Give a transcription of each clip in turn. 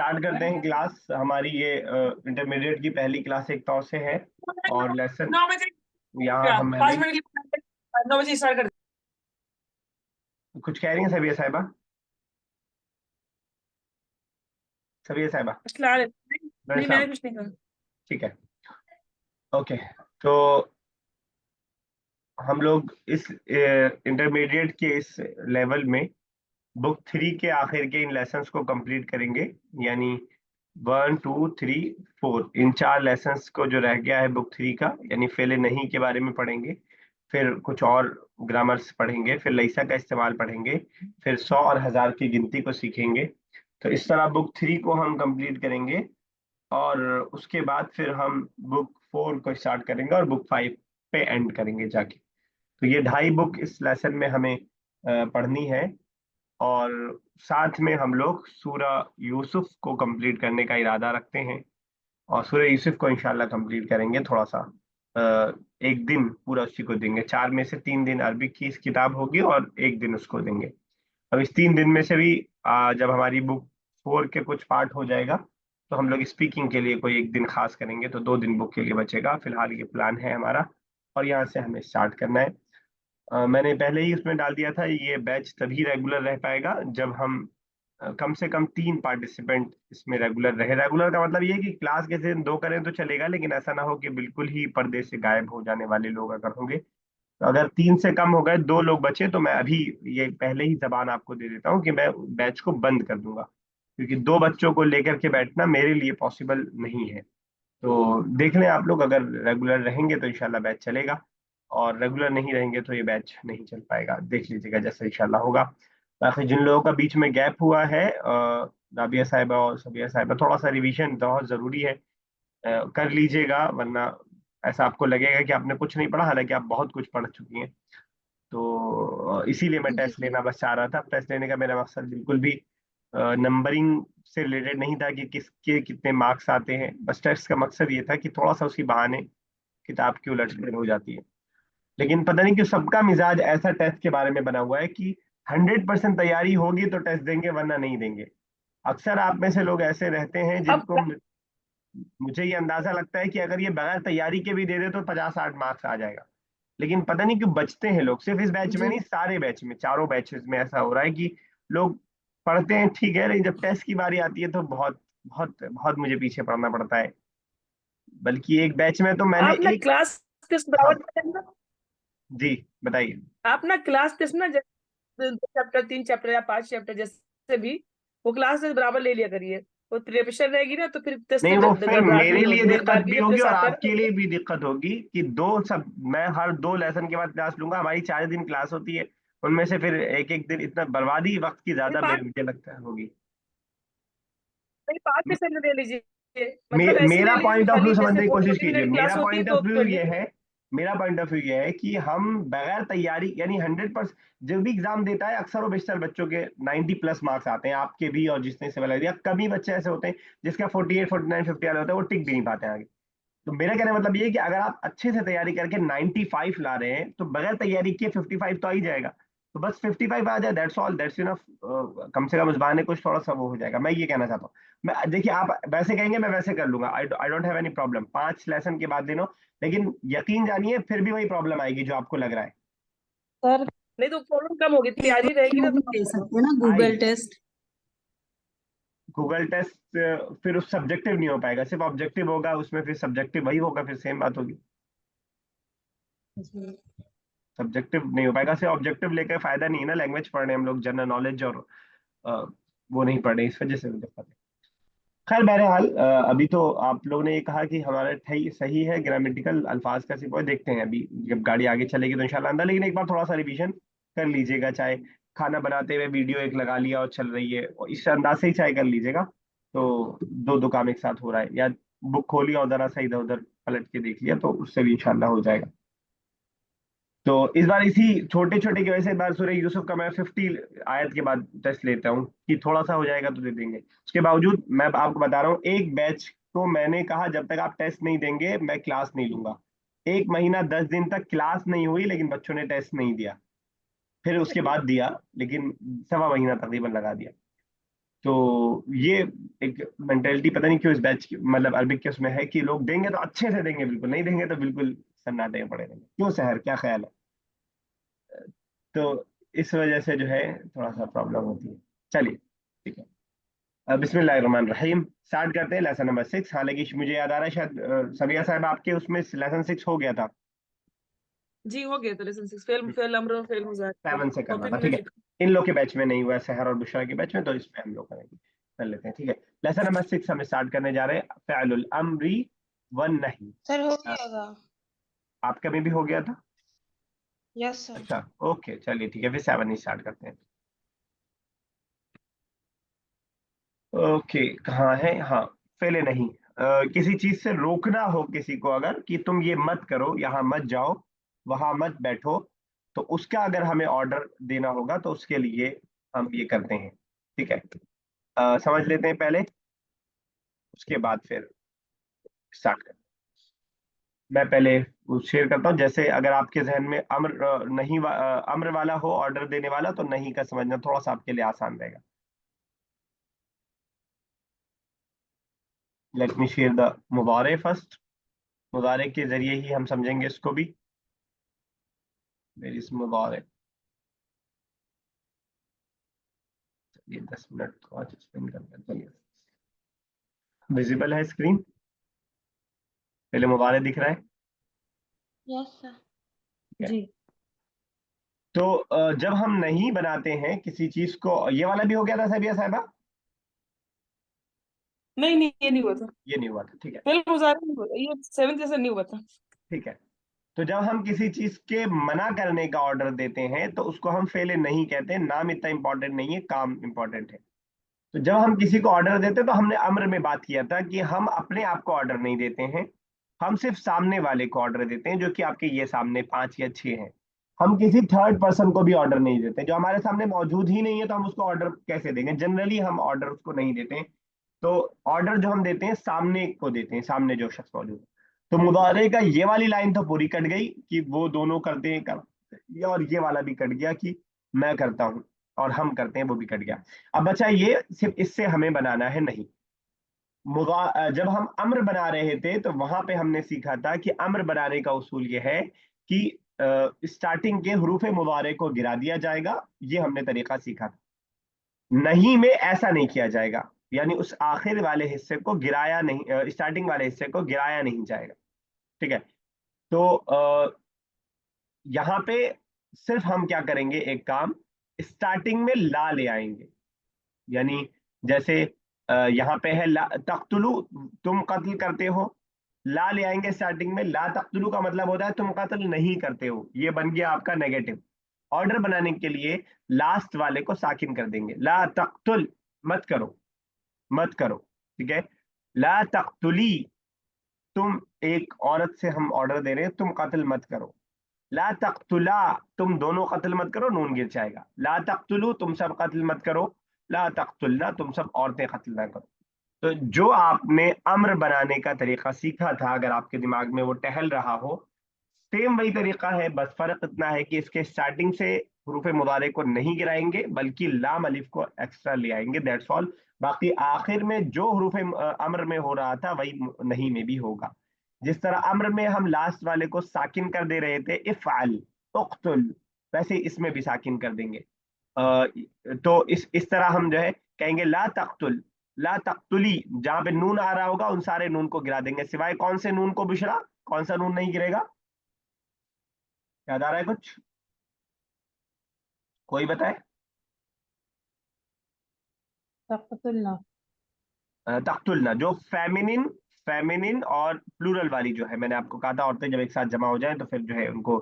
Start करते हैं class. हमारी ये इंटरमीडिएट की पहली क्लास एक तौर से है और लेसन 9 बजे यहाँ हम 5 मिनट के लिए 9 बजे स्टार्ट कर। कुछ कह रही हैं सबिया साहिबा? सबिया साहिबा नहीं, मैंने कुछ नहीं कहा। ठीक है, ओके। तो हम लोग इस इंटरमीडिएट के इस लेवल में बुक 3 के आखिर के इन लेसन्स को कंप्लीट करेंगे, यानी 1 2 3 4 इन 4 लेसन्स को जो रह गया है बुक 3 का, यानी फेले नहीं के बारे में पढ़ेंगे, फिर कुछ और ग्रामर्स पढ़ेंगे, फिर लईसा का इस्तेमाल पढ़ेंगे, फिर 100 और 1000 की गिनती को सीखेंगे। तो इस तरह बुक 3 को हम कंप्लीट करेंगे और उसके बाद फिर हम बुक 4 को स्टार्ट करेंगे और बुक 5 पे एंड करेंगे जाके। तो ये 2.5 बुक इस लेसन में हमें पढ़नी है और साथ में हम लोग सूरा यूसुफ को कंप्लीट करने का इरादा रखते हैं और सूरा यूसुफ को इंशाल्लाह कंप्लीट करेंगे। थोड़ा सा एक दिन पूरा उसी को देंगे। 4 में से 3 दिन अरबिक की इस किताब होगी और एक दिन उसको देंगे। अब इस 3 दिन में से भी जब हमारी बुक 4 के कुछ पार्ट हो जाएगा तो हम लोग स्पीकिंग के लिए कोई एक दिन खास करेंगे, तो 2 दिन बुक के लिए बचेगा। फिलहाल ये प्लान है हमारा और यहाँ से हमें स्टार्ट करना है। मैंने पहले ही उसमें डाल दिया था, ये बैच तभी रेगुलर रह पाएगा जब हम कम से कम 3 पार्टिसिपेंट इसमें रेगुलर रहे। रेगुलर का मतलब ये है कि क्लास के दिन 2 करें तो चलेगा, लेकिन ऐसा ना हो कि बिल्कुल ही पर्दे से गायब हो जाने वाले लोग अगर होंगे। तो अगर 3 से कम हो गए, 2 लोग बचे, तो मैं अभी ये पहले ही जबान आपको दे देता हूँ कि मैं बैच को बंद कर दूंगा, क्योंकि 2 बच्चों को लेकर के बैठना मेरे लिए पॉसिबल नहीं है। तो देख लें आप लोग, अगर रेगुलर रहेंगे तो इंशाल्लाह बैच चलेगा और रेगुलर नहीं रहेंगे तो ये बैच नहीं चल पाएगा। देख लीजिएगा जैसा इंशाल्लाह होगा। बाकी जिन लोगों का बीच में गैप हुआ है, राबिया साहिबा और सबिया साहिबा, थोड़ा सा रिवीजन बहुत जरूरी है, कर लीजिएगा, वरना ऐसा आपको लगेगा कि आपने कुछ नहीं पढ़ा, हालांकि आप बहुत कुछ पढ़ चुकी हैं। तो इसीलिए मैं टेस्ट लेना बस चाह रहा था। टेस्ट लेने का मेरा मकसद बिल्कुल भी नंबरिंग से रिलेटेड नहीं था कि किसके कितने मार्क्स आते हैं। बस टेस्ट का मकसद ये था कि थोड़ा सा उसी बहाने किताब की उलटफेर हो जाती है। लेकिन पता नहीं क्यों सबका मिजाज ऐसा टेस्ट के बारे में बना हुआ है कि 100% तैयारी होगी तो टेस्ट देंगे, वरना नहीं देंगे। अक्सर आप में से लोग ऐसे रहते हैं अब जिनको मुझे ये अंदाजा लगता है कि अगर ये बगैर तैयारी के भी दे दे तो 50-60 मार्क्स आ जाएगा। लेकिन पता नहीं क्यों बचते हैं लोग। सिर्फ इस बैच में जी नहीं, सारे बैच में, चारों बैचेस में ऐसा हो रहा है कि लोग पढ़ते हैं ठीक है, लेकिन जब टेस्ट की बारी आती है तो बहुत बहुत बहुत मुझे पीछे पढ़ना पड़ता है। बल्कि एक बैच में तो मैंने आप ना एक, क्लास टेस्ट हाँ बराबर करना। जी बताइए। आप ना क्लास टेस्ट ना, जैसे 2 चैप्टर 3 चैप्टर या 5 चैप्टर जैसे भी, वो क्लास टेस्ट बराबर ले लिया करिए। वो प्रिपरेशन रहेगी ना तो फिर टेस्ट नहीं, में वो फिर घबराहट मेरे नहीं लिए होगी। एक दिक्कत बार की भी जब होगी टेस्ट और आता है आपके लिए भी दिक्कत होगी कि मैं हर 2 लेसन के बाद क्लास लूंगा। हमारी 4 दिन क्लास होती है, उनमें से फिर एक एक दिन इतना बर्बादी वक्त की ज्यादा पाँच मुझे लगता है होगी। 5 में ले लीजिए, मतलब ऐसे ले मेरा लीजिए कि पॉइंट ऑफ व्यू खाली समझने जैसे की कोशिश 14 कीजिए। मिनट की क्लास होती है तो पढ़िए। मेरा पॉइंट ऑफ व्यू ये है कि हम बगैर तैयारी, यानी 100%, जो भी एग्जाम देता है अक्सर और बेशतर बच्चों के 90+ मार्क्स आते हैं, आपके भी और जिसने से दिया। कम ही बच्चे ऐसे होते हैं जिसका 48 49 50 वाला होता है, वो टिक भी नहीं पाते हैं आगे। तो मेरा कहने का मतलब ये है कि अगर आप अच्छे से तैयारी करके 95 ला रहे हैं तो बगैर तैयारी के 55 तो आ ही जाएगा। तो बस 55 आ जाए, दैट्स ऑल, दैट्स इनफ। कम से कम उस बहाने कुछ थोड़ा सा वो हो जाएगा। मैं ये कहना चाहता हूँ। मैं देखिए, आप वैसे कहेंगे मैं वैसे कर लूंगा, I don't have any problem 5 lesson के बाद देनो। लेकिन यकीन जानिए फिर भी वही प्रॉब्लम आएगी जो आपको लग रहा है। सर नहीं तो प्रॉब्लम कम होगी, तैयारी रहेगी ना भी तो दे सकते हैं ना गूगल आएगी टेस्ट। गूगल टेस्ट, फिर उस सब्जेक्टिव नहीं हो पाएगा, सिर्फ ऑब्जेक्टिव होगा उसमें, फिर सब्जेक्टिव वही होगा, फिर सेम बात होगी। जी। सब्जेक्टिव नहीं हो पाएगा, सिर्फ ऑब्जेक्टिव लेकर फायदा नहीं है ना। लैंग्वेज पढ़ रहे हैं हम लोग, जनरल नॉलेज, और अ, वो नहीं पढ़ रहे, इस वजह से दिक्कत है। खैर बहरहाल, अभी तो आप लोगों ने ये कहा कि हमारा सही है, ग्रामेटिकल अल्फाज का सिर्फ देखते हैं। अभी जब गाड़ी आगे चलेगी तो इंशाल्लाह अंदर, लेकिन एक बार थोड़ा सा रिवीजन कर लीजिएगा। चाहे खाना बनाते हुए वीडियो एक लगा लिया और चल रही है, और इस अंदाज से ही चाहे कर लीजिएगा। तो दो दो काम एक साथ हो रहा है, या बुक खोली और जरा सा इधर उधर पलट के देख लिया, तो उससे भी इंशाल्लाह हो जाएगा। तो इस बार इसी छोटे छोटे की वजह से इस बार सूरह यूसुफ का मैं 50 आयत के बाद टेस्ट लेता हूँ कि थोड़ा सा हो जाएगा तो दे देंगे। उसके बावजूद मैं आपको बता रहा हूँ, एक बैच को मैंने कहा जब तक आप टेस्ट नहीं देंगे मैं क्लास नहीं लूंगा। 1 महीना 10 दिन तक क्लास नहीं हुई, लेकिन बच्चों ने टेस्ट नहीं दिया। फिर उसके बाद दिया, लेकिन 1.25 महीना तकरीबन लगा दिया। तो ये एक मेंटेलिटी पता नहीं क्यों इस बैच की, मतलब अरबिक के उसमें है कि लोग देंगे तो अच्छे से देंगे, बिल्कुल नहीं देंगे तो बिल्कुल सन्नाटे पड़े रहेंगे। क्यों सहर, क्या ख्याल है? तो इस वजह से जो है थोड़ा सा प्रॉब्लम होती है। चलिए ठीक है, अब बिस्मिल्लाहिर्रहमानिर्रहीम स्टार्ट करते हैं लेसन नंबर 6। हालांकि मुझे याद आ रहा है शायद सबिया साहब आपके उसमें लेसन 6 हो गया था, जी हो गया था लेसन 6, फेल फेल अमर फेल मुजाहिर 7 से करना कॉपी था। मैंने ठीक है, फिट। इन लोग के बैच में नहीं हुआ है, सहर और बुशरा के बैच में, तो इसमें हम लोग करेंगे, कर लेते हैं। ठीक है, लेसन नंबर 6 हम स्टार्ट करने जा रहे हैं, फ़िअलुल अम्री वन नहीं। सर हो गया होगा। आपका में भी हो गया था? Yes sir. अच्छा ओके, चलिए ठीक है, फिर 7 ही स्टार्ट करते हैं। ओके, कहाँ है? हाँ, फेले नहीं। किसी चीज से रोकना हो किसी को, अगर कि तुम ये मत करो, यहाँ मत जाओ, वहां मत बैठो, तो उसका अगर हमें ऑर्डर देना होगा तो उसके लिए हम ये करते हैं। ठीक है, समझ लेते हैं पहले, उसके बाद फिर स्टार्ट करते हैं। मैं पहले शेयर करता हूँ, जैसे अगर आपके जहन में अम्र नहीं अम्र वाला हो, ऑर्डर देने वाला, तो नहीं का समझना थोड़ा सा आपके लिए आसान रहेगा। लेट मी शेयर द मुबारे फर्स्ट। मुबारे के जरिए ही हम समझेंगे इसको भी। मेरी इस मुबारे, ये 10 मिनट तो आज स्पेंड करते हैं। विजिबल है स्क्रीन? पहले मुबारे दिख रहा है? Yes sir. ठीक है। जी तो जब हम नहीं बनाते हैं किसी चीज को, ये वाला भी हो गया था सबिया साहबा? नहीं नहीं ये नहीं हुआ था, ये नहीं हुआ था, ठीक है। फेल मुजाहिर नहीं हुआ था, ये 7 जैसा नहीं हुआ था। ठीक है, तो जब हम किसी चीज के मना करने का ऑर्डर देते हैं तो उसको हम फेले नहीं कहते हैं। नाम इतना इंपॉर्टेंट नहीं है, काम इंपॉर्टेंट है। तो जब हम किसी को ऑर्डर देते हैं तो हमने अम्र में बात किया था कि हम अपने आप को ऑर्डर नहीं देते हैं, हम सिर्फ सामने वाले को ऑर्डर देते हैं, जो कि आपके ये सामने 5 या 6 हैं। हम किसी थर्ड पर्सन को भी ऑर्डर नहीं देते, जो हमारे सामने मौजूद ही नहीं है तो हम उसको ऑर्डर कैसे देंगे? जनरली हम ऑर्डर उसको नहीं देते हैं। तो ऑर्डर जो हम देते हैं सामने को देते हैं, सामने जो शख्स मौजूद है। तो मुदारे का ये वाली लाइन तो पूरी कट गई कि वो दोनों करते हैं और ये वाला भी कट गया कि मैं करता हूं और हम करते हैं, वो भी कट गया। अब बचा ये, सिर्फ इससे हमें बनाना है नहीं। जब हम अम्र बना रहे थे तो वहां पे हमने सीखा था कि अम्र बनाने का उसूल ये है कि स्टार्टिंग के हरूफ मुबारे को गिरा दिया जाएगा, ये हमने तरीका सीखा था। नहीं में ऐसा नहीं किया जाएगा, यानी उस आखिर वाले हिस्से को गिराया नहीं, स्टार्टिंग वाले हिस्से को गिराया नहीं जाएगा। ठीक है, तो यहाँ पे सिर्फ हम क्या करेंगे, एक काम, स्टार्टिंग में ला ले आएंगे। यानी जैसे यहाँ पे है ला तख्तुलू, तुम कत्ल करते हो, ला ले आएंगे स्टार्टिंग में। ला तख्तुलू का मतलब होता है तुम कत्ल नहीं करते हो, ये बन गया आपका नेगेटिव। ऑर्डर बनाने के लिए लास्ट वाले को साकिन कर देंगे, ला तख्तुल, मत करो, मत करो। ठीक है, ला तख्तुली, तुम एक औरत से हम ऑर्डर दे रहे हैं, तुम कत्ल मत करो। ला तख्तुला, तुम दोनों कत्ल मत करो, नून गिर जाएगा। ला तख्तुलू, तुम सब कत्ल मत करो। ला तख्तुलना, तुम सब औरतें कत्ल ना करो। तो जो आपने अम्र बनाने का तरीका सीखा था, अगर आपके दिमाग में वो टहल रहा हो, सेम वही तरीका है, बस फर्क इतना है कि इसके स्टार्टिंग से हरूफ मुदारे को नहीं गिराएंगे, बल्कि लाम अलिफ को एक्स्ट्रा ले आएंगे, दैट्स ऑल। बाकी आखिर में जो हरूफ अम्र में हो रहा था वही नहीं में भी होगा। जिस तरह अम्र में हम लास्ट वाले को साकिन कर दे रहे थे, इफ़अल, उक़्तुल, वैसे ही इसमें भी साकिन कर देंगे। तो इस तरह हम जो है कहेंगे ला तख्तुल, ला तख्तुली, जहां पे नून आ रहा होगा उन सारे नून को गिरा देंगे, सिवाय कौन से नून को बुशरा? कौन सा नून नहीं गिरेगा? याद आ रहा है कुछ? कोई बताए? तख्तुलना। तख्तुलना, जो फेमिनिन, फेमिनिन और प्लूरल वाली जो है, मैंने आपको कहा था औरतें जब एक साथ जमा हो जाए तो फिर जो है उनको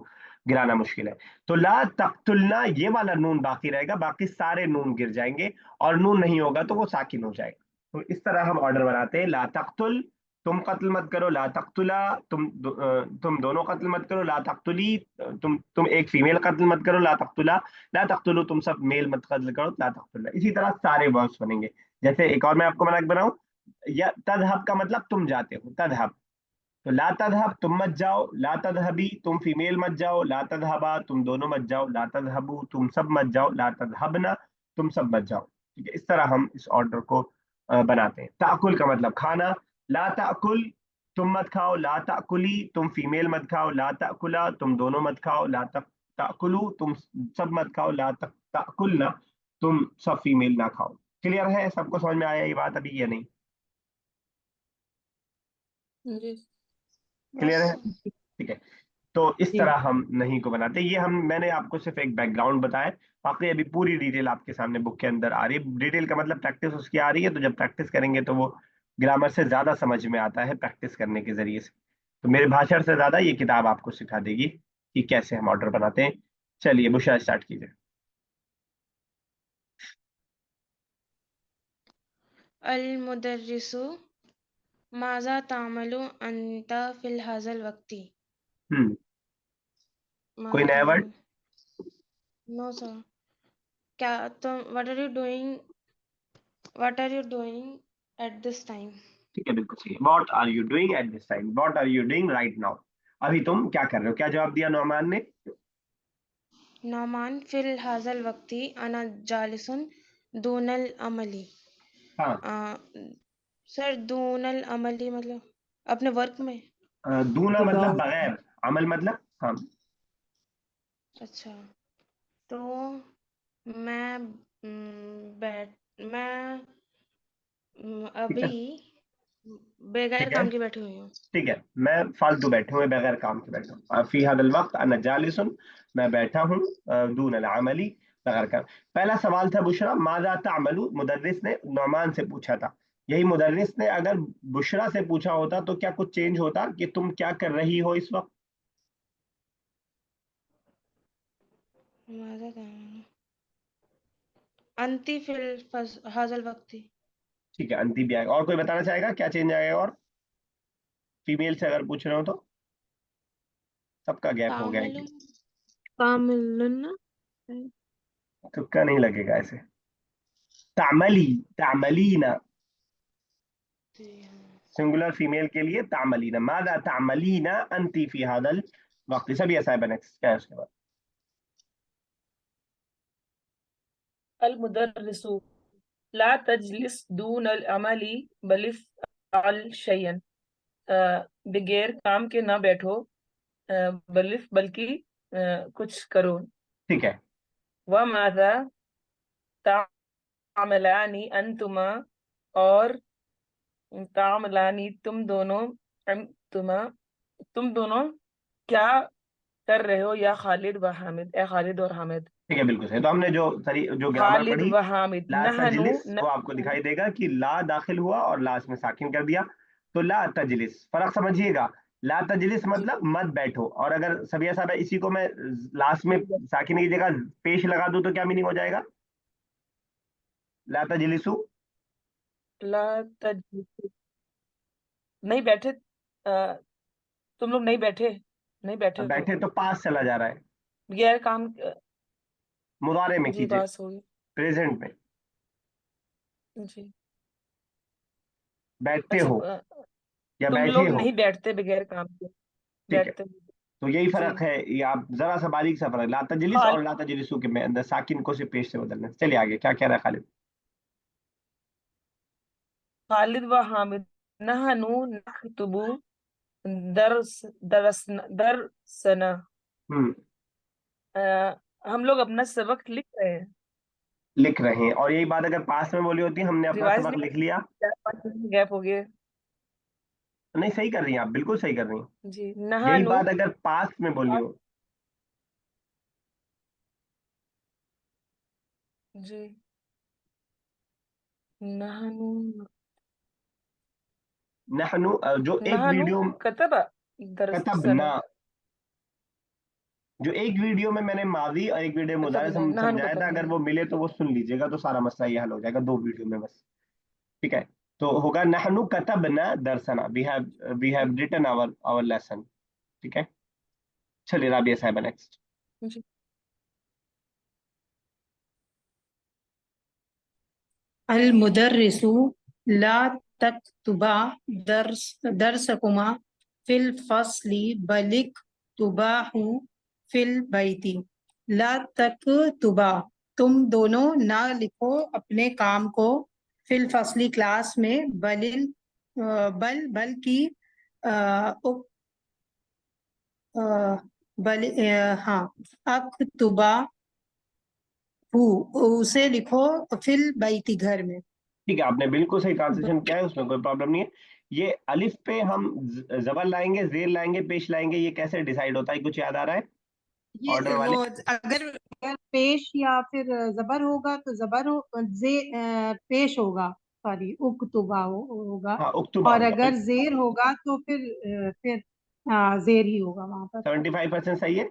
गिराना मुश्किल है। तो ला तख्तुलना, ये वाला नून बाकी रहेगा, बाकी सारे नून गिर जाएंगे, और नून नहीं होगा तो वो साकिन हो जाएगा। तो इस तरह हम ऑर्डर बनाते हैं, ला तख्तुल, तुम कत्ल मत करो, ला तख्तुला, तुम दोनों कत्ल मत करो, ला तख्तुली, तुम एक फीमेल कत्ल मत करो, ला तख्तुला, ला तख्तुलू, तुम सब मेल मत कत्ल करो, ला तख्तुला। इसी तरह सारे वर्ड्स बनेंगे। जैसे एक और मैं आपको मना बनाऊं, या तदहब का मतलब तुम जाते हो, तदहब, तो ला तदहब, तुम मत जाओ, ला तदहबी, तुम फीमेल मत जाओ, ला तदहबा, तुम दोनों मत जाओ, ला तदहबू, तुम सब मत जाओ, ला तदहबना, तुम सब मत जाओ। ठीक है, इस तरह हम इस ऑर्डर को बनाते हैं। ताकुल का मतलब खाना, ला ताकुल तुम मत खाओ, ला ताकुली तुम फीमेल मत खाओ, ला ताकुला तुम दोनों मत खाओ, ला ताकुलू तुम सब मत खाओ, ला ताकुलना तुम सब फीमेल ना खाओ। क्लियर है? सबको समझ में आया ये बात अभी या नहीं? जी क्लियर Yes, है? sir. ठीक है, तो इस जी। तरह हम नहीं को बनाते। ये हम मैंने आपको सिर्फ एक बैकग्राउंड बताया, बाकी अभी पूरी डिटेल आपके सामने बुक के अंदर आ रही है। डिटेल का मतलब प्रैक्टिस उसकी आ रही है, तो जब प्रैक्टिस करेंगे तो वो ग्रामर से ज्यादा समझ में आता है प्रैक्टिस करने के जरिए से। तो मेरे भाषण से ज्यादा ये किताब आपको सिखा देगी कि कैसे हम ऑर्डर बनाते हैं। चलिए बुशरा स्टार्ट कीजिए। Al-Mudarrisu Maza ta'malu anta fil hazal waqti. कोई Maza नया वर्ड? ta'malu. No, sir. क्या तुम what are you doing? What are you doing at this time? ठीक है, बिल्कुल सही है। What are you doing at this time, what are you doing right now, अभी तुम क्या कर रहे हो? क्या जवाब दिया नौमान ने? नौमान फिल हाजल वक्ती अना जालिसन दूनल अमली। हाँ, सर दूनल अमली मतलब अपने वर्क में। दूना मतलब विदाउट। बगैर, अमल मतलब हाँ। अच्छा, तो मैं मैं ठीक अभी है, बगैर ठीक है, काम के बैठी हुई हूँ। ठीक है, मैं फालतू बैठे हुए बगैर काम के बैठा हूँ। फी हदल वक्त अना जालिसुन, मैं बैठा हूँ दून अल अमली, बगैर काम। पहला सवाल था बुशरा माजा तामलू, मुदर्रिस ने नौमान से पूछा था। यही मुदर्रिस ने अगर बुशरा से पूछा होता तो क्या कुछ चेंज होता कि तुम क्या कर रही हो इस वक्त? माज़ा तामलू अंती फिल हाजल वक्ती। ठीक है, अंति भी आएगा। और कोई बताना चाहेगा क्या चेंज आएगा? और फीमेल से अगर पूछ रहे हो तो सबका गैप हो गया है तामलू कि तामिलन। तुक्का नहीं लगेगा ऐसे। तामली, तामलीना, सिंगुलर फीमेल के लिए तामलीना। मादा तामलीना अंती फी हादल वक्त, सभी ऐसा है। नेक्स्ट क्या है उसके बाद? अल मुदर्रिसु ला तजलिस दून अल अमली बल इफ़अल शयन, बगैर काम के ना बैठो, बल्कि कुछ करो। ठीक है, व माज़ा तामलानी अंतुमा, और तामलानी तुम दोनों, अंतुमा तुम दोनों क्या कर रहे हो, या खालिद व हामिद, ए खालिद और हामिद। ठीक है, बिल्कुल सही। तो हमने जो ग्रामर खालिद पढ़ी, व हामिद ला नहनु तजलिस, वो आपको नहनु। दिखाई देगा कि ला दाखिल हुआ और ला इसमें साकिन कर दिया। तो ला तजलिस, फर्क समझिएगा। ला तजलिस मतलब मत बैठो, और अगर सबिया साहब है, इसी को मैं लास्ट में साकिन की जगह पेश लगा दूं तो क्या मीनिंग हो जाएगा? ला तजलिसु, ला तजलिसु, नहीं बैठे, तुम लोग नहीं बैठे, नहीं बैठे हो, बैठे तो पास चला जा रहा है, गैर काम। मुदारे में जी कीजिए, बात होगी। प्रेजेंट में। जी बैठते अच्छा, हो या तुम बैठे लोग हो। नहीं बैठते बगैर काम के, ठीक है, बैठते। तो यही जी फर्क है। ये आप जरा सा बारीक सा फर्क, ला तजलिस खाल और ला तजलिसु के में अंदर साकिन को से पेश से बदलना। चलिए आगे क्या कह रहा है खालिद? खालिद व हामिद नहनु नख्तुबु दरस दरसना, हम्म, हम लोग अपना सबक लिख रहे हैं। लिख रहे हैं। और यही बात अगर पास में बोली होती हमने अपना रिवाइज सबक नहीं, लिख लिया। 4-5 दिन गैप हो गए। नहीं, सही कर रही हैं आप, बिल्कुल सही कर रही हैं। जी यही नहनु, बात अगर पास में बोली हो, जी नहनु नहनु जो एक नहनु वीडियो कतबा कतबना, दरसना। जो एक वीडियो में मैंने माजी और एक वीडियो मुजारे कतबना नहनु समझाया था, अगर कतबना। वो मिले तो वो सुन लीजिएगा, तो सारा मसला ये हल हो जाएगा 2 वीडियो में बस। ठीक है, तो होगा नहनु कतबना दरसना, we have written our our lesson. ठीक है, चलिए राबिया साहब नेक्स्ट। जी अल मुदर्रिसु ला तक्तुबा दरसकुमा फिल फस्ली बलिक तुबाहु फिल बैती। ला तक्तुबा तुम दोनों ना लिखो अपने काम को फिल फसली क्लास में बल्कि उक अ, हाँ अक्तुबा उसे लिखो फिल बैती घर में। ठीक है, आपने बिल्कुल सही ट्रांसलेशन किया है, उसमें कोई प्रॉब्लम नहीं है। ये अलिफ पे हम जबर लाएंगे, जेर लाएंगे, पेश लाएंगे, ये कैसे डिसाइड होता है, कुछ याद आ रहा है ऑर्डर ये वाले? वो अगर पेश या फिर जबर होगा तो पेश होगा, सॉरी उक्तुबा होगा। हाँ, उक्तुबा और होगा। अगर जेर होगा तो फिर जेर ही होगा वहां पर। 75% सही है।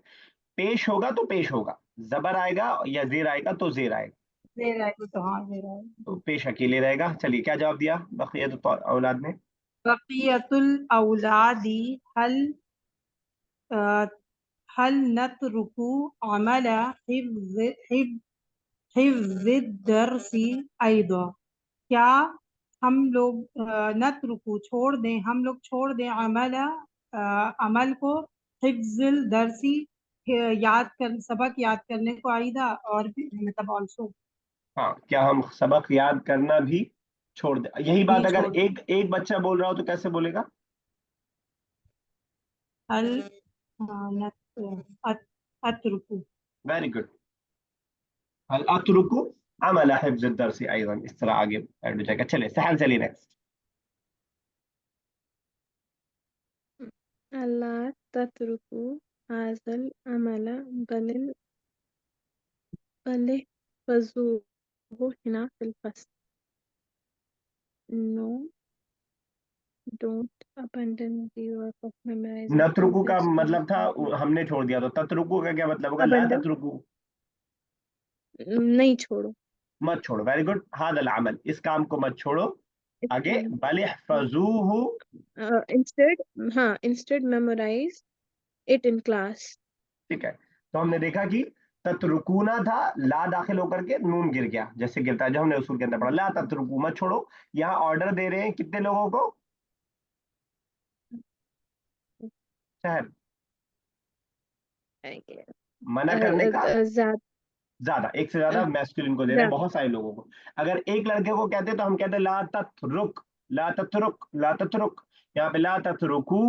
पेश होगा तो पेश होगा, जबर आएगा या जेर आएगा तो जेर आएगा, जेर आएगा तो हाँ जेर आएगा। तो पेश अकेले रहेगा। चलिए, क्या जवाब दिया बक़ियत औलाद ने? बक़ियतुल औलादी हल अ, हल नतरुकु अमला हिफ्ज़ दरसी अयदा। क्या हम लोग नतरुकु छोड़ दें, हम लोग छोड़ दें अमल को, हिफ्ज़ुल दरसी याद कर सबक याद करने को, आइदा और भी मतलब ऑल्सो हाँ, क्या हम सबक याद करना भी छोड़ दे? यही भी बात अगर छोड़ एक एक बच्चा बोल रहा हो तो कैसे बोलेगा? हल नत अत, अतरुकु। Very good. हल अतरुकु अमल हिफ्ज़ दरसी अयज़न, इस तरह आगे ऐड हो जाएगा। चलिए सहल, चलिए नेक्स्ट। अल्ला तत्रुकु हाज़ल अमला बल फज़ूहु हिना फिल फस्ल। No, don't abandon the work of memorizing नतरुकु का complex मतलब था content. हमने छोड़ दिया, तो ततरुकु का क्या मतलब होगा? ला Abandon ततरुकु, नहीं छोड़ो। मत छोड़ो। Very good. हादल अमल, इस काम को मत छोड़ो। आगे, बल यहफज़ूहु। इंस्टेड हाँ instead memorise it in class. ठीक है, तो हमने देखा कि ततरुकुना था, ला दाखिल होकर के नून गिर गया, जैसे गिरता है, जो हमने उसूल के अंदर पढ़ा, ला ततरुकु, मत छोड़ो। यहाँ ऑर्डर दे रहे हैं कितने लोगों को? शहर, मना करने का ज्यादा, एक से ज्यादा मैस्कुलिन को दे रहे हैं, बहुत सारे लोगों को। अगर एक लड़के को कहते तो हम कहते ला ततरुक, ला ततरुक, ला ततरुक। यहाँ पे ला ततरुकू,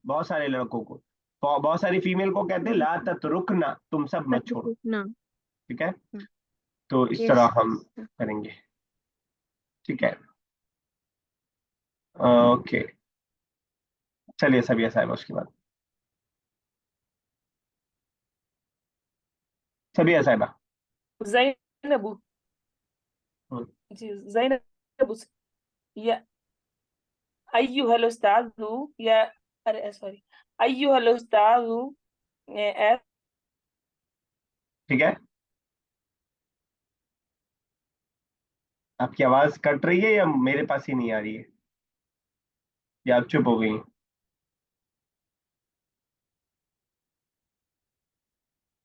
बहुत सारे लड़कों को। बहुत सारी फीमेल को कहते ला ततरुकना, तुम सब मत छोड़ो। ना। ठीक है, तो इस यस। तरह हम करेंगे। ठीक है, ओके। चलिए सभी साहब, उसके बाद सभी साहबा। जैनब, हम्म, जी जैनब, या अय्युहल उस्तादु, या अरे सॉरी, अय्युहल उस्तादु, ए- ठीक है, आपकी आवाज कट रही है या मेरे पास ही नहीं आ रही है, या आप चुप हो गई हैं?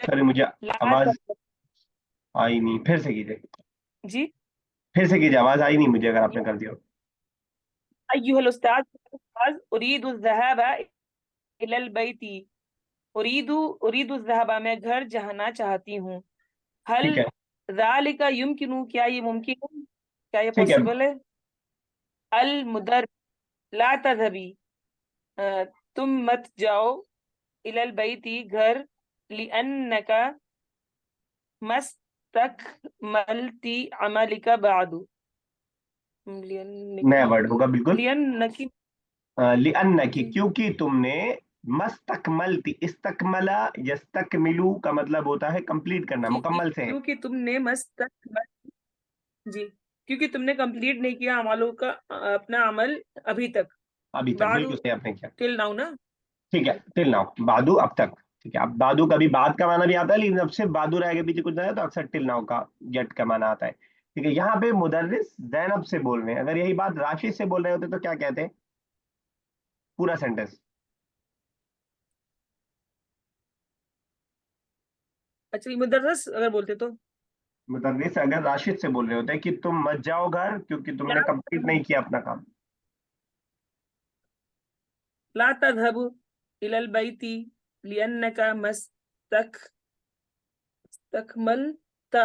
सॉरी, मुझे ला आवाज आई नहीं, फिर से कीजिए। जी, फिर से कीजिए, आवाज आई नहीं मुझे, अगर आपने कर दिया हो। अय्युहल उस्ताद, उरीदु ज़हाबा इलल बैती, उरीदु ज़हाबा, मैं घर जाना चाहती हूँ। हल ठीक है, ज़ालिका युमकिनु, क्या ये मुमकिन है, क्या ये ठीक है, पॉसिबल है? अल मुदर, ला तज़हबी, अ, तुम मत जाओ, इलल बैती घर, लिअन्नका मस्तकमलती अमलिका बादु, नया लिअन्नकी, वर्ड होगा बिल्कुल। लिअन्नकी, लिअन्न की, जी क्योंकि तुमने मस्तकमलती, इस्तकमला यस्तकमिलू का मतलब होता है कंप्लीट करना, जी, मुकम्मल से है। क्योंकि तुमने जी, क्योंकि तुमने कंप्लीट नहीं किया अमलों का, अपना अमल अभी तक, अभी तक बादु, बिल्कुल सही आपने किया। टिल नाउ ना। ठीक है, टिल नाउ, बादू अब तक। ठीक है, अब बादू का भी बाद का माना भी आता है, लेकिन अब सिर्फ बादू रह के पीछे कुछ नहीं है, तो अक्सर टिल नाउ का गेट का माना आता है। ठीक है, यहाँ पे मुदर्रिस जैनब से बोल रहे हैं, अगर यही बात राशिद से बोल रहे होते तो क्या कहते हैं? पूरा सेंटेंस। अच्छा, मुदर्रस अगर बोलते तो, मुदर्रिस अगर राशिद से बोल रहे होते हैं कि तुम मत जाओ घर क्योंकि तुमने कंप्लीट नहीं किया अपना काम। ला तज़हबु इलल बैती लिअन्नका मस्तकमलता,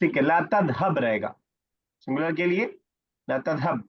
ठीक है, ला तदहब रहेगा सिंगुलर के लिए, ला तदहब।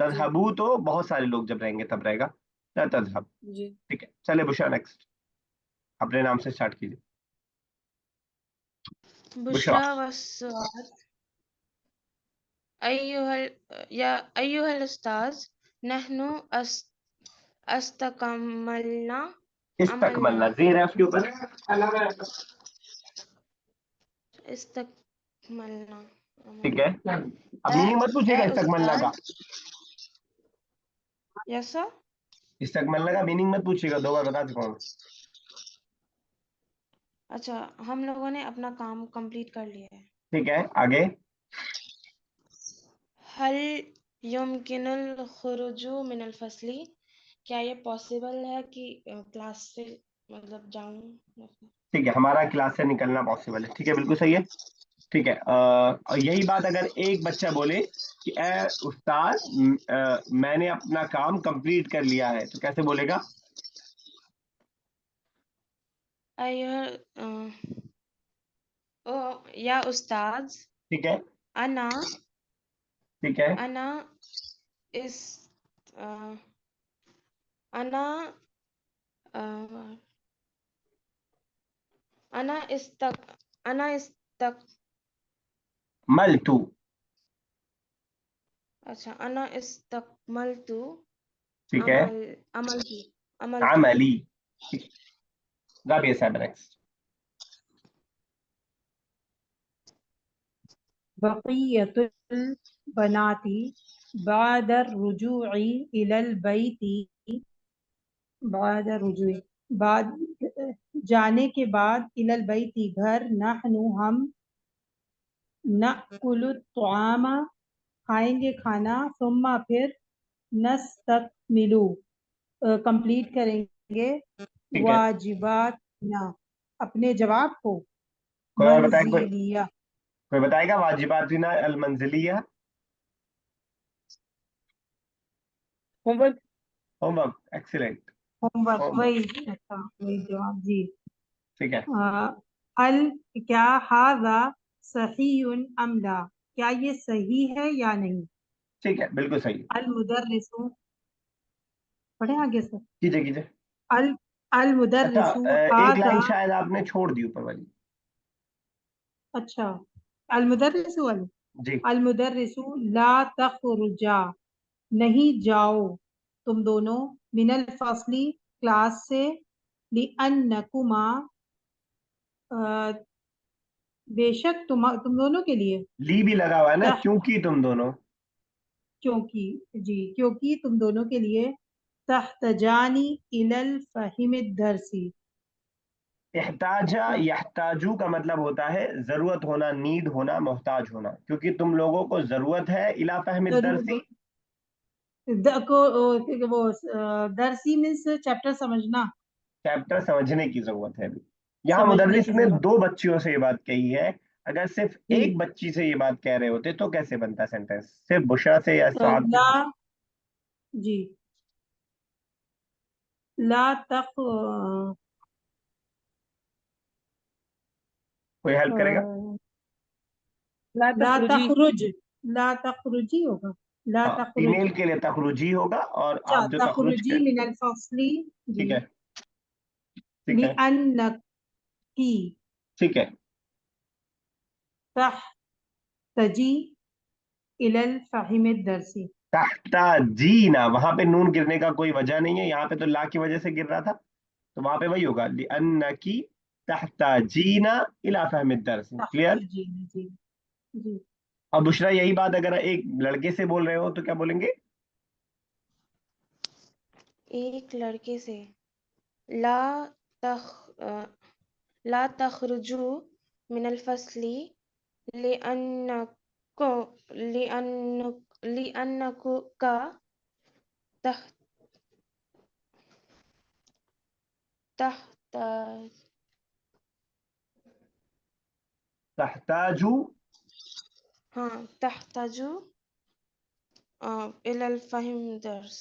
तदहबू तो बहुत सारे लोग जब रहेंगे तब रहेगा, ला तदहब। जी. ठीक है, चले बुशरा नेक्स्ट, अपने नाम से स्टार्ट कीजिए। बुशरा। बुशरा वस्वाद अय्युहल या अय्युहल उस्ताज नहनु अस्तकमलना इस्तकमलना, अमलना जेर है उसके ऊपर। इस्तकमलना ठीक अमलना। है, अब मीनिंग मत पूछिएगा ए इस्तकमलना का। उस्ताद यस सर। इस्तकमलना का मीनिंग मत पूछिएगा, 2 बार बता चुका हूँ। अच्छा, हम लोगों ने अपना काम कंप्लीट कर लिया है। ठीक है, आगे। हल युमकिनुल खुरुजु मिनल फसली, क्या ये पॉसिबल है कि क्लास से मतलब जाऊं? ठीक है, हमारा क्लास से निकलना पॉसिबल है, ठीक है, बिल्कुल सही है। ठीक है, और यही बात अगर एक बच्चा बोले कि ए उस्ताद मैंने अपना काम कंप्लीट कर लिया है, तो कैसे बोलेगा? ओ या उस्ताद ठीक है, अना ठीक है, अना इस अना अना इस तक मल तू। अच्छा, अना इस्तकमलतु ठीक है, अमलतु अमलतु। अमली। ठीक, गाबिया साहब नेक्स्ट। बक़ियतुल बनाती बादर रुजूई इलल बैती, बादर रुजूई, बाद जाने के बाद, इलल बैती घर, नहनु हम, नअकुलु तुआमा खाएंगे खाना, सुम्मा फिर, नस्तकमिलु कंप्लीट करेंगे, ठीक है, वाजिबात ना अपने जवाब को, कोई और बताए? मंजिलिया कोई बताएगा वाजिबातिना अल मंजिलिया? Homework. Homework, excellent. Homework, homework, वही अच्छा वही जवाब जी। ठीक है, अल क्या हाजा सहीउन अमला, क्या ये सही है या नहीं? ठीक है, बिल्कुल सही। अल मुदर्रिसु, पढ़े आगे से। कीजिए कीजिए। अल अल अच्छा, मुदर्रिसु एक हाजा, लाइन शायद आपने छोड़ दी ऊपर वाली। अच्छा, अल मुदर्रिसु वाली, जी। अल मुदर्रिसु ला तखरुजा, नहीं जाओ तुम दोनों, मिनल फसली क्लास से, लिअन्नकुमा बेशक तुम दोनों के लिए, ली भी लगा हुआ है ना, तह क्योंकि तुम दोनों। क्योंकि, जी क्योंकि तुम दोनों के लिए, तहतजानी इलल फहिमिद दरसी, एहताजा यहताजू का मतलब होता है जरूरत होना, नीड होना, मोहताज होना, क्योंकि तुम लोगों को जरूरत है इला फहमिद दरसी। जरूर वो दरसी मीन्स चैप्टर समझना, चैप्टर समझने की जरूरत है अभी। यहाँ समझने मुदर्रिस की ने जरूरत 2 बच्चियों से ये बात कही है, अगर सिर्फ एक जी। बच्ची से ये बात कह रहे होते तो कैसे बनता सेंटेंस? सिर्फ बुशरा से या साद से? ला जी, ला तक कोई हेल्प करेगा? ला ला तखरुजी. तखरुज, ला तखरुजी होगा, ला हाँ, तखरुज, फीमेल के लिए तखरुजी होगा, और अच्छा आप जो तखरुज तखरुजी के। मिनल फसली जी, ठीक है, ठीक है, लिअन्नकी ठीक है। तहतजी इलल फहिमिद दरसी, तहता जीना, वहां पे नून गिरने का कोई वजह नहीं है, यहाँ पे तो ला की वजह से गिर रहा था, तो वहां पे वही होगा, लिअन्नकी तहता जीना इला फहमिद दर्स। क्लियर? तहतजी जी जी। अब बुशरा यही बात अगर एक लड़के से बोल रहे हो तो क्या बोलेंगे? एक लड़के से ला तख ला तखरुजू मिनल फसली लिअन्नको लिअन्नको का तह तहत तहताजू। हाँ तहताजू इलल फहिम दर्स।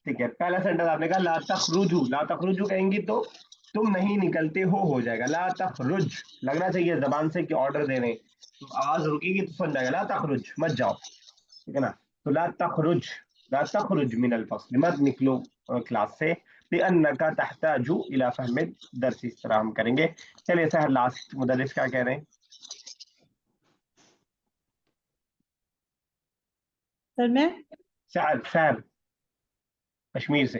ठीक है, पहला सेंटेंस आपने कहा ला तखरुजू, ला तखरुजू कहेंगी तो तुम नहीं निकलते हो जाएगा। ला तखरुज लगना चाहिए जबान से कि ऑर्डर दे रहे हैं, तो आवाज रुकेगी तो सुन जाएगा ला तखरुज मत जाओ, ठीक है ना। तो ला तखरुज मिनल फस्ल मत निकलो क्लास से, लिअन्नका तहताजु इला फहम दर्स, इस तरह हम करेंगे। चलिए सर लास्ट मुदर्रिस क्या कह रहे हैं? सर मैं सैर कश्मीर से।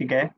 ठीक है।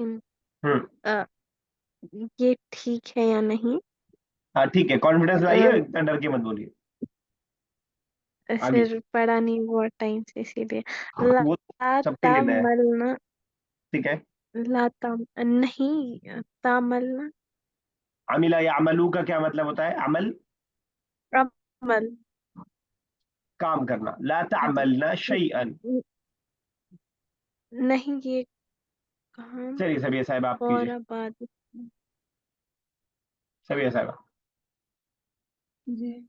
हम्म। अ, ये ठीक है या नहीं? हाँ ठीक है, कॉन्फिडेंस लाइए, अ, इतना डर के मत बोलिए। आगे। सर पढ़ा नहीं हुआ टाइम से इसीलिए। हाँ, ला वो सबके लिए नया है। तामलना, ठीक है। ला ताम नहीं तामलना, अमिला या अमलू का क्या मतलब होता है? अमल अमल काम करना। ला तअमलना शैअन। नहीं, ये काम चलिए सबिया साहब आप कीजिए। और बाद सबिया साहब। जी।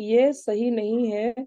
ये सही नहीं है।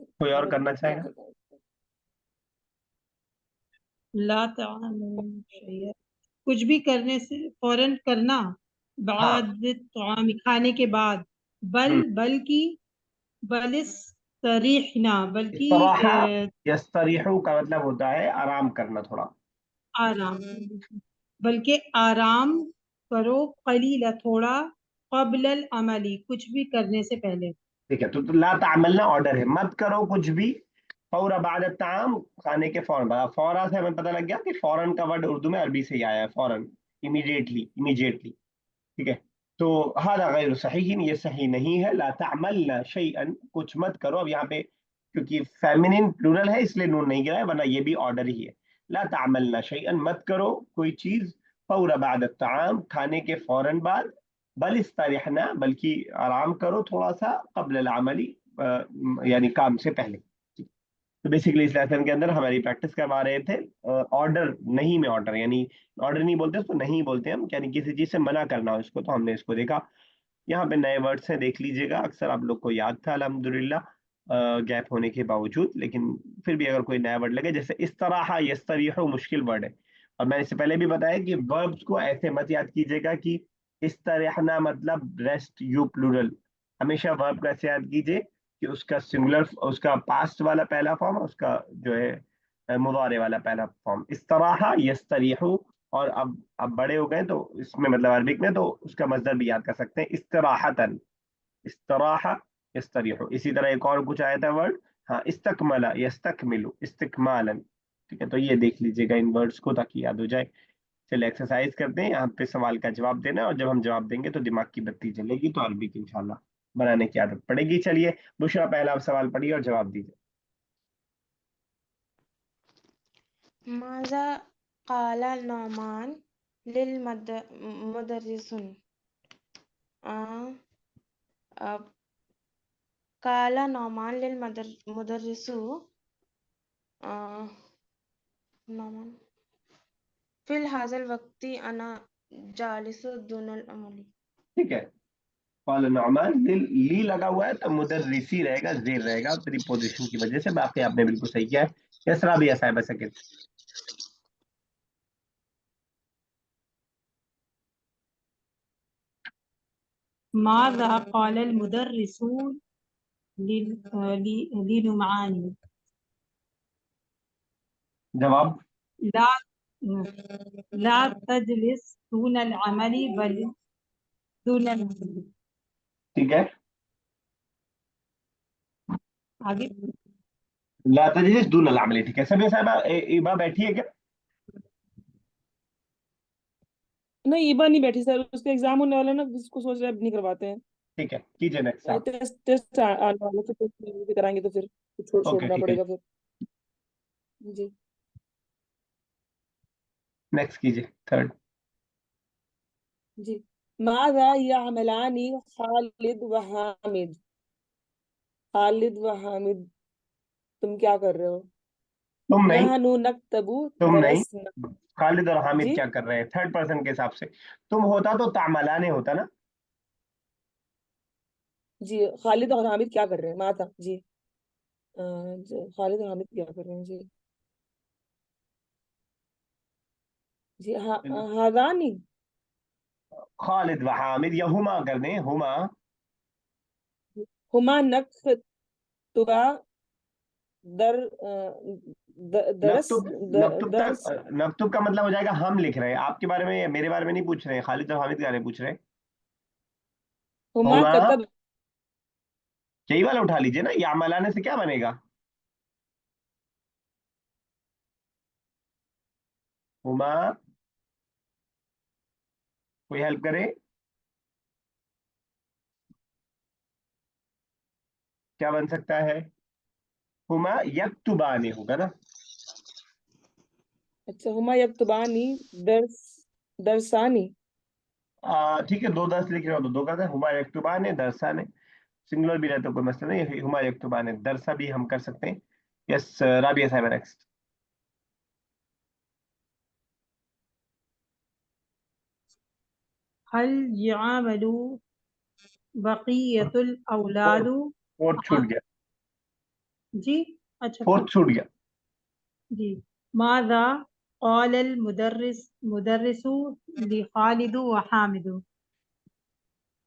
कोई और करना क्या चाहेगा? करना है? ला तअमलू शैअन, कुछ भी करने से फौरन करना, हाँ। बाद ताम खाने के बाद, हम्म। बल्कि बलिस तरीहना, बल्कि इस्तराहा यस्तरीहु का मतलब होता है आराम करना थोड़ा। आराम, बल्कि आराम करो, कलीला थोड़ा, क़ब्ल अमली कुछ भी करने से पहले। ठीक है, तो ला तामलना ऑर्डर है, मत करो कुछ भी फौरा बाद ताम खाने के फौरन बाद। फौरा से हमें पता लग गया कि फौरन का वर्ड उर्दू में अरबी से ही आया है, फौरन, इमीडिएटली, इमीडिएटली। ठीक है। तो हादा गैर सहीह, ये सही नहीं है। ला तअमलना शैअन कुछ मत करो। अब यहाँ पे क्योंकि फेमिनिन प्लूरल है इसलिए नून नहीं गिरा है, वरना ये भी ऑर्डर ही है। ला तअमलना शैअन मत करो कोई चीज, फौरा बाद ताम खाने के फौरन बाद, बल इस्तरिहना बल्कि आराम करो थोड़ा सा, कब्ल अमली यानी काम से पहले। तो बेसिकली इस लेसन के अंदर हमारी प्रैक्टिस करवा रहे थे ऑर्डर नहीं में ऑर्डर, यानी ऑर्डर नहीं बोलते उसको, नहीं बोलते हम, यानी किसी चीज से मना करना हो इसको, तो हमने इसको देखा। यहाँ पे नए वर्ड्स हैं, देख लीजिएगा। अक्सर आप लोग को याद था अल्हम्दुलिल्लाह गैप होने के बावजूद, लेकिन फिर भी अगर कोई नया वर्ड लगे, जैसे इस तरह यस्तरीह मुश्किल वर्ड है, और मैंने इससे पहले भी बताया कि वर्ब्स को ऐसे मत याद कीजिएगा कि इस तरह ना मतलब रेस्ट यू प्लूरल। हमेशा वर्ब को ऐसे याद कीजिए कि उसका सिंगुलर, उसका पास्ट वाला पहला फॉर्म, उसका जो है मुजारे वाला पहला फॉर्म। इस तरह यस्तरीहु, और अब बड़े हो गए तो इसमें मतलब अरबिक में तो उसका मजदर भी याद कर सकते हैं, इस्तराहतन, इस्तराहा यस्तरीहु। इसी तरह एक और कुछ आया था वर्ड, हाँ, इस्तकमला यस्तकमिलु, इस्तिकमालन। ठीक है, तो ये देख लीजिएगा इन वर्ड्स को ताकि याद हो जाए। चलिए एक्सरसाइज करते हैं, यहाँ पे सवाल का जवाब देना है, और जब हम जवाब देंगे तो दिमाग की बत्ती जलेगी, तो अरबिक इंशाल्लाह बनाने की आदत पड़ेगी। चलिए बुशरा पहला आप सवाल पढ़िए और जवाब दीजिए। माज़ा क़ाला नौमान लिलमुदर्रिसिन। क़ाला नौमान लिलमुदर्रिसु नौमान फिल हाज़ल वक्ती अना जालिसु दुनल अमली। ठीक है, कॉल नौमान ली लगा हुआ है तो मुदर्रिसी रहेगा, जेर रहेगा प्रीपोजिशन की वजह से। बाकी आपने बिल्कुल सही किया है। यसरा भी ऐसा है बस सेकंड। माज़ा क़ालल मुदर्रिसून लिनुमानी, जवाब। ला ला तजलिस दूनल अमली बल दूनल, ठीक है, आगे ला तजलिस दून अल अमली। ठीक है, सभी साहब इबा बैठी है क्या? नहीं, ईबा नहीं बैठी सर, उसका एग्जाम होने वाला है ना, उसको सोच रहे अब नहीं करवाते हैं। ठीक है, कीजिए नेक्स्ट आप। टेस्ट टेस्ट आने वाला है, तो टेस्ट कराएंगे तो फिर ओके छोड़ना ठीक है। पड़ेगा फिर। जी। नेक्स्ट कीजिए, थर्ड। जी। माज़ा यअमलानी खालिद व हामिद। खालिद व हामिद तुम क्या कर रहे हो? तुम नहीं, नहनु नक्तबु तुम नहीं, दरसना। खालिद और हामिद जी क्या कर रहे हैं थर्ड पर्सन के हिसाब से। तुम होता तो तामलाने होता ना। जी, खालिद और हामिद क्या कर रहे हैं? माता जी, खालिद और हामिद क्या कर रहे हैं? जी जी, हादानी। खालिद व हामिद या हुमा कर दें, हुमा। हुमा नक्तुबा दर दरस नक्तुब, नक्तुब तक, दर्स। नक्तुब का मतलब हो जाएगा हम लिख रहे हैं, आपके बारे में या मेरे बारे में नहीं पूछ रहे हैं, खालिद और हामिद के बारे में पूछ रहे हैं। हुमा हुमा, कतब। यही वाला उठा लीजिए ना, या मलाने से क्या बनेगा? हुमा, कोई हेल्प करे, क्या बन सकता है? हुमा यक्तुबानी होगा ना। अच्छा, हुमा यक्तुबानी दर्स दरसानी। ठीक है, दो दस लिख रहे हो तो दो करते हैं, हुमा यक्तुबाने दरसाने, सिंगुलर भी रहता है कोई मसला नहीं है, हुमा यक्तुबाने दरसा भी हम कर सकते हैं। यस, राबिया साहब नेक्स्ट। हल यामलू बक़ियतुल औलादु। फोर्थ छूट गया, जी, अच्छा फोर्थ छूट गया। जी। माज़ा क़ालल मुदर्रिसु लिखालिदु व हामिदु।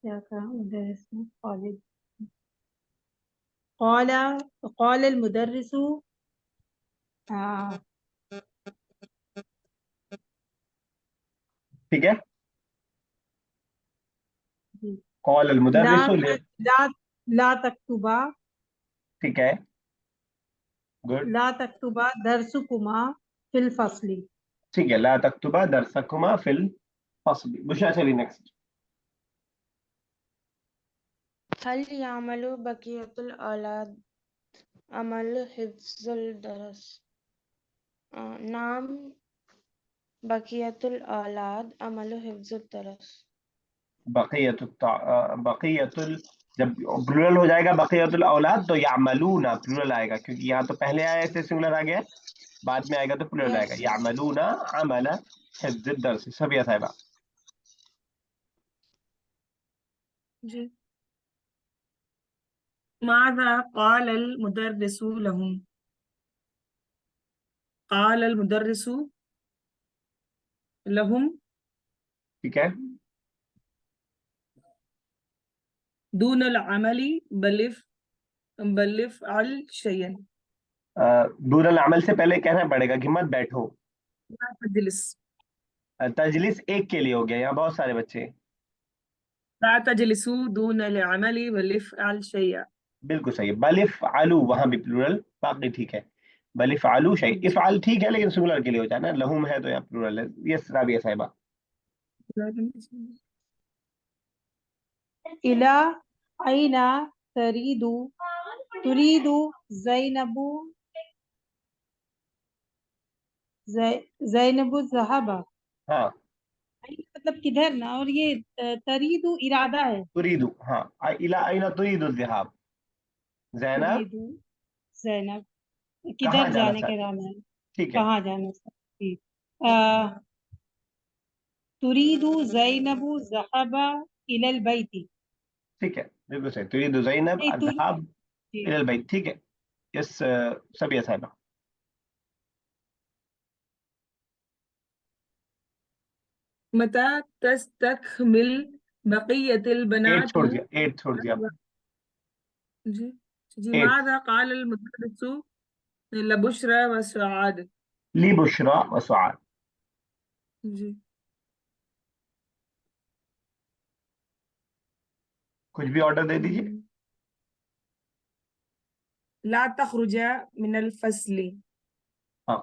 क्या कहा मुदर्रिस ने? खालिद। क़ाल क़ालल मुदर्रिसु। ठीक है, जी। कॉल अल ला मुदर्रिसु ले। ला ला तक्तुबा ठीक है, गुड। ला तक्तुबा दरसुकुमा फिल फसली। ठीक है, ला तक्तुबा दरसकुमा फिल फस्ल। बुशरा चलिए नेक्स्ट। हल यामलु बकियतुल औलाद अमल हिफ्जुल दरस। नाम बकियतुल औलाद अमल हिफ्जुल दरस। बक़ियतुल, जब प्लूरल हो जाएगा बक़ियतुल औलाद तो यामलूना प्लूरल आएगा, क्योंकि यहाँ तो पहले आया इसलिए सिंगुलर आ गया है, बाद में आएगा तो प्लूरल आएगा, यस यस। यामलूना अमल हिफ्ज़ुद दर्स। सबिया साहिबा। जी। माज़ा क़ालल मुदर्रिसु लहुम। क़ालल मुदर्रिसु लहुम ठीक है, दूनल अमली बलिफ अल शयन। दूरल अमल से पहले कहना पड़ेगा कि मत बैठो। तजलिस। तजलिस एक के लिए हो गया, यहाँ बहुत सारे बच्चे हैं। ला तजलिसू दूनल अमली बलिफ अल शयन। बिल्कुल सही है, बलिफ आलू वहां भी प्लूरल, बाकी ठीक है। बलिफ आलू शई, इफ़ाल ठीक है लेकिन सिंगुलर के लिए हो जाए ना, लहुम है तो यहाँ प्लूरल है। यस राबिया साहिबा। इला आइना तरीदु तुरीदु ज़ैनबु ज़ैनबु ज़हबा। हाँ, मतलब किधर ना, और ये तरीदु इरादा है। तुरीदु, हाँ, इला आइना तुरीदु ज़िहाब। जैनब तुरीदु ज़ैनब कहाँ किधर जाना जाने के चाहती? इरादा है? ठीक है, कहाँ जाना चाहती? अ, तुरीदु ज़ैनबु ज़हबा इलल बैती। ठीक है, बिल्कुल सही, तुरीदु ज़ैनब नहीं तुर अज़हाब जी। इलल बैत। ठीक है, यस, सबिया साहिबा। मता तस्तकमिल बक़ियतिल एट बनातु। छोड़ दिया, एट छोड़ दिया। जी जी। एट, माज़ा क़ालल मुदर्रिसु लबुश्रा व सुआद। ली बुशरा व सुआद। जी। कुछ भी ऑर्डर दे दीजिए। ला तखरुजा मिनल फस्ली।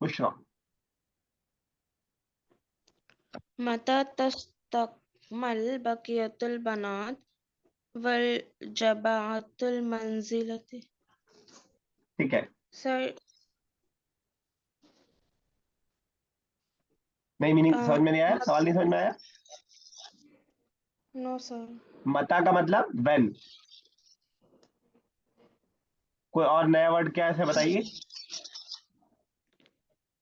बुशरा। मता तस्तकमल बकियतुल बनात वल जबाअतुल मंजिलति। ठीक है, सर नहीं मीनिंग समझ में नहीं आया, सवाल नहीं समझ में आया। No sir. मता का मतलब व्हेन। कोई और नया वर्ड क्या है इसे बताइए।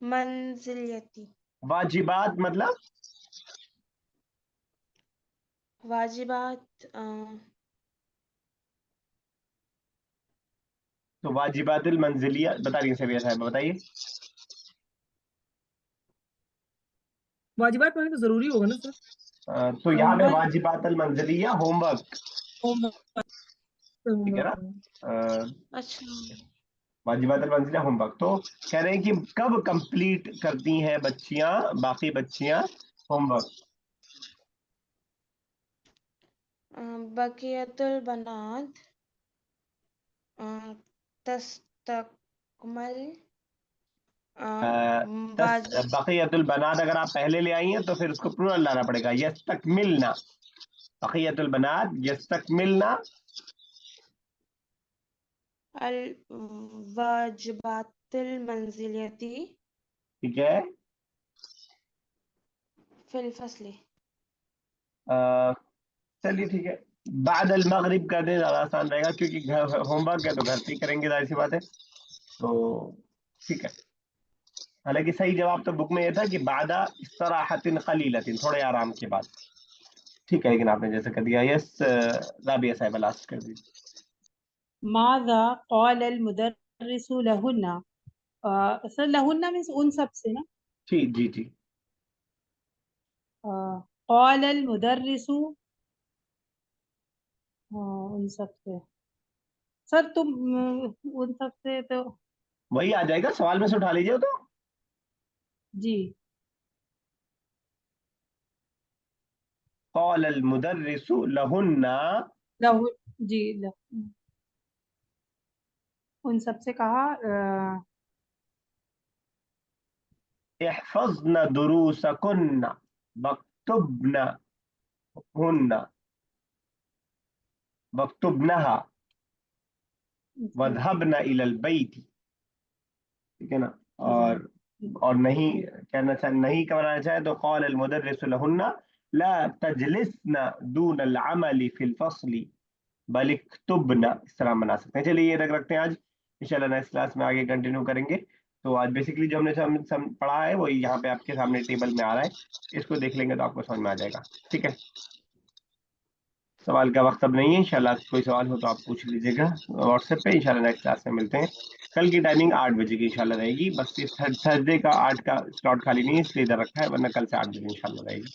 मंजिलियती। वाजिबात मतलब वाजिबात तो वाजिबातिल मंजिलिया बता रही है सबिया साहब, बताइए। वाजिबात माने तो जरूरी होगा ना सर। तो यहाँ पे होमवर्क वाजिबातिल मंजिलिया होमवर्क, ठीक है ना। अच्छा। वाजिबातिल मंजिलिया होमवर्क, तो कह रहे हैं कि कब कंप्लीट करती हैं बच्चियां, बाकी बच्चियां होमवर्क। बकियतुल बनात तस्तकमल बकियतुल बनात अगर आप पहले ले आई हैं तो फिर उसको प्लूरल लाना पड़ेगा, यस्तकमिलना। बकियतुल बनात यस्तकमिलना, अल वाजिबातिल मंजिलियती ठीक है। फिल फसली। चलिए ठीक है, बाद अल मगरिब कर दें, ज्यादा आसान रहेगा क्योंकि घर होमवर्क है तो घर पे ही करेंगे, जाहिर सी बात है। तो ठीक है, हालांकि सही जवाब तो बुक में यह था कि बादा इस्तराहतिन खलीलतिन, थोड़े आराम के बाद। ठीक है, लेकिन आपने जैसे कर दिया। यस राबिया साहिबा लास्ट कर दीजिए। माज़ा क़ाल अल मुदर्रिसु लहुन्ना। सर लहुन्ना मीन्स उन सब से ना। जी जी जी। क़ाल अल मुदर्रिसु, उन सब से। सर तुम उन सब से तो वही आ जाएगा, सवाल में से उठा लीजिए वो तो। जी। क़ाल अल मुदर्रिसु लहुन्ना, लहु जी उन सब से कहा इहफ़ज़्न दुरूसकुन्न वक्तुब्न हुन्ना वक्तुब्नहा वज़हबन इलल बैत, ठीक है ना। और नहीं कहना चाहे, नहीं बनाना चाहे तो क़ाल अल मुदर्रिसु लहुन्ना ला तजलिस्न दून अल अमली फिल फ़स्ली बल इक्तुबना, इस तरह बना सकते हैं। चलिए ये तक रखते हैं आज, इंशाल्लाह नेक्स्ट क्लास में आगे कंटिन्यू करेंगे। तो आज बेसिकली जो हमने पढ़ा है वो यहाँ पे आपके सामने टेबल में आ रहा है, इसको देख लेंगे तो आपको समझ में आ जाएगा। ठीक है, सवाल का वक्त अब नहीं है, इंशाल्लाह कोई सवाल हो तो आप पूछ लीजिएगा व्हाट्सएप पे। इंशाल्लाह नेक्स्ट क्लास में मिलते हैं। कल की टाइमिंग 8 बजे की इंशाल्लाह रहेगी, बस इस थर्सडे का 8 का स्लॉट खाली नहीं है इसलिए इधर रखा है, वरना कल से 8 बजे इंशाल्लाह रहेगी।